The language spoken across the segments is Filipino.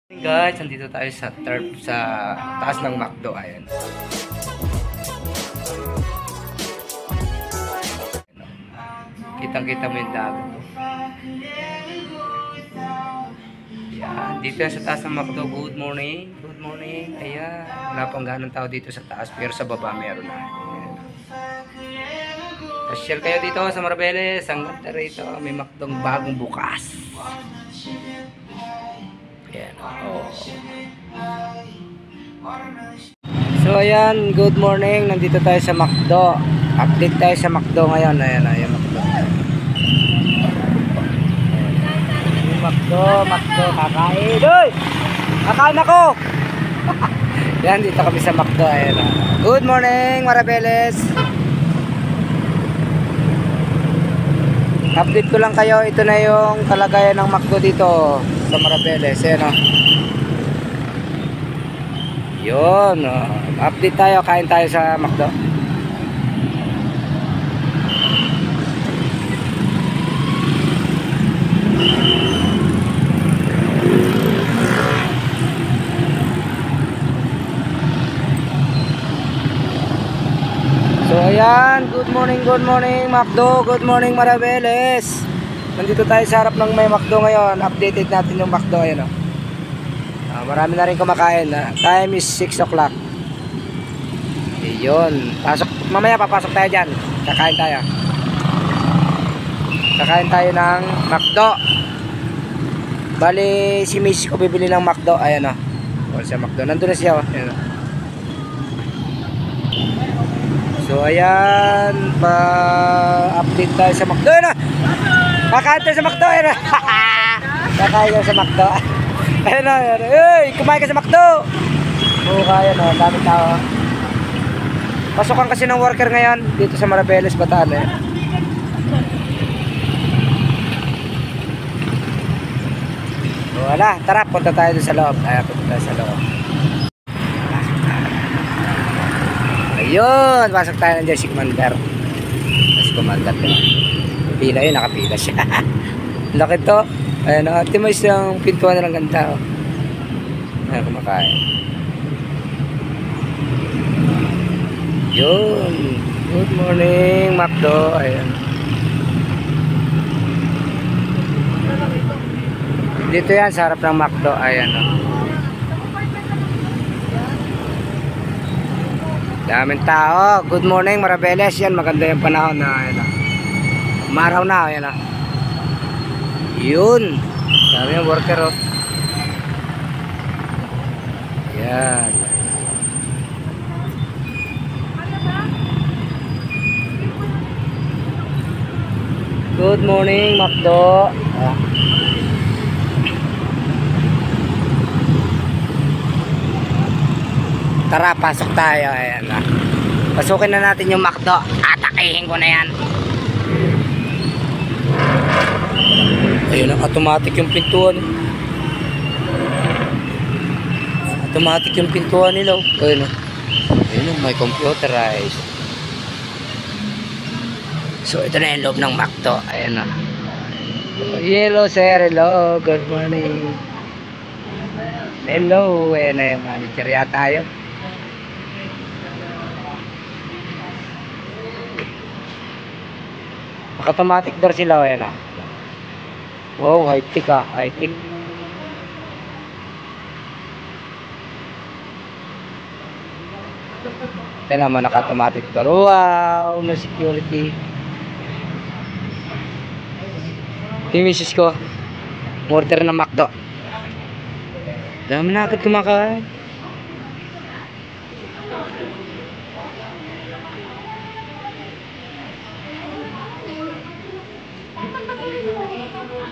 Guys, nandito tayo sa taas ng McDo. Ayan. Kitang-kita mo yung dagat. Ayan. Dito yan sa taas ng McDo. Good morning. Good morning. Ayan. Wala pang ganang tao dito sa taas. Pero sa baba meron na. Ayan. Pasyal kayo dito sa Marabeles. Ang ganda rito. May McDo bagong bukas. Ayan. Oh. So ayan, good morning. Nandito tayo sa McDo. Update tayo sa McDo ngayon. Ayan, ayan McDo. McDo, kakain. Uy! Kakain ako! Yan, dito kami sa McDo. Ayan. Good morning, Marabeles. Update ko lang kayo. Ito na yung kalagayan ng McDo dito sa Marabeles. Ayan o. Yun. Update tayo. Kain tayo sa McDo. So ayan, good morning McDo, good morning Marabeles. Nandito tayo sa harap ng may McDo ngayon. Updated natin yung McDo, ayan o. Marami na rin kumakain. Time is 6 o'clock. Ayun, pasok, mamaya papasok tayo dyan. Kakain tayo. Kakain tayo ng McDo. Bali si Miss ko bibili ng McDo. Ayan o, sa McDo, nandun na siya o. Ayan o. So ayan, pa-update tayo sa McDo. Ayan na! Kakain tayo sa McDo. Ayan na! Kakain tayo sa McDo. Ayan na! Hey! Kumain ka sa McDo! Oo, kaya na. Dami tao. Pasukan kasi ng worker ngayon dito sa Marabeles, Bataan. Eh. So wala, tara, punta tayo sa loob. Ayan, punta tayo sa loob. Ayun, pasok tayo ng Jessica Commander. Jessica Commander ko. Pila yun, nakapila siya. Laki to. Ayan, optimize yung pintuan na lang ganda. Oh. Ayan, kumakain. Yun. Good morning, McDo. Ayan. Dito yan, sa harap ng McDo. Ayan, oh. Daming tao. Good morning Marabeles. Yan, maganda yung panahon na ayan, umaraw na. Ayan, yun. Dami yung worker oh. Yan. Good morning McDo. Tara, pasok tayo. Ayan na. Pasukin na natin yung McDo. Atakihin ko na yan. Ayun, automatic yung pintuan. Automatic yung pintuan nila. Ayun, ayun, may computerized. So, ito na yung loob ng McDo. Ayan na. Hello, sir. Hello. Good morning. Hello. Ayan na yung manager yata yun. Automatic door sila, ayan na. Wow, high-tech high-tech. Ito naman, naka-automatic door. Wow, na security. Yung misis ko, order ng McDo. Dami na agad kumakain.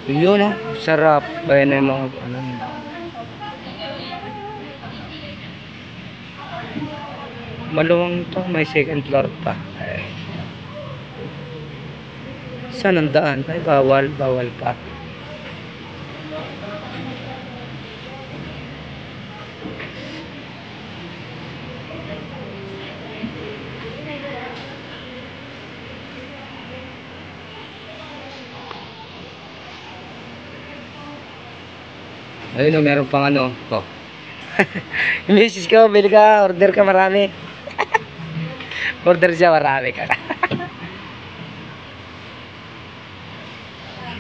Yun sarap. Ayan na yung mga ano. Maluwang to, may second floor pa. Saan ang daan? Ay, bawal pa. Ayun o, meron pang ano. Oh. Yung misis ko, bili ka, order ka marami. Order siya, marami ka.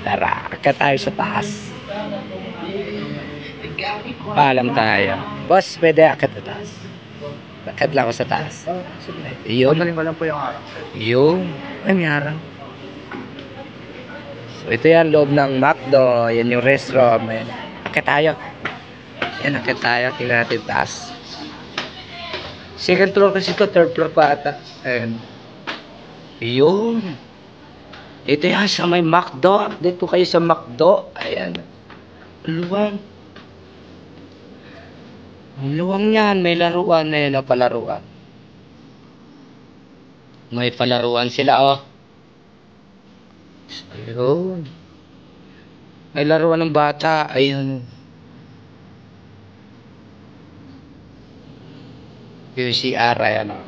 Tara, akit tayo sa taas. Paalam tayo. Boss, pwede akit sa taas. Akit lang ako sa taas. Yun. Magaling ko lang po yung araw. Yun. Ay, may araw. So, ito yan, loob ng McDo. Yan yung restaurant. Ayan. Akit tayo. Yan, akit tayo. Tingnan natin taas. Second floor kasi ito, third floor pa ata. Ayan. Yun. Ito yan sa may McDo. Update ko kayo sa McDo. Ayan. Luwang. Ang luwang yan. May laruan. Ayan o, palaruan. May palaruan sila, oh. Ayun. May laruan ng bata. Ayun. Yung CR, ayan, oh.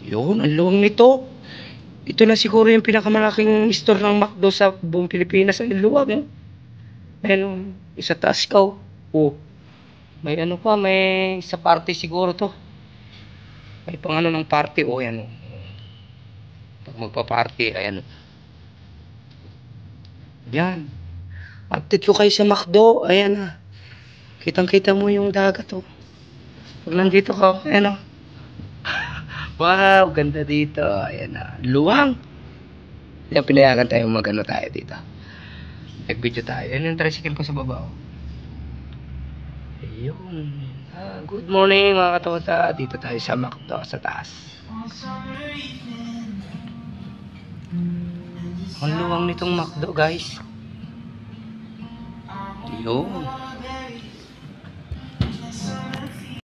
Yun, ang luwang nito. Ito na siguro yung pinakamalaking store ng McDo sa buong Pilipinas. Ang luwag, eh. Ayan, isa taas ka, oh. Oh. May ano pa, may sa party siguro to. May pang ano ng party, oh, ayan, oh. Pag magpa-party, ayan, oh. Yan. Update ko kayo sa McDo, ayan, ah. Kitang-kita mo yung dagat, oh. Pag nandito ka, ayan, oh. Wow, ganda dito. Ayan na. Luwang. Yan, pinayagan tayo mag-ano tayo dito. Nag-video tayo. Yan yung tricycle ko sa baba. Oh. Ayun. Good morning mga katota. Dito tayo sa McDo sa taas. Ang luwang nitong McDo, guys. Ayun.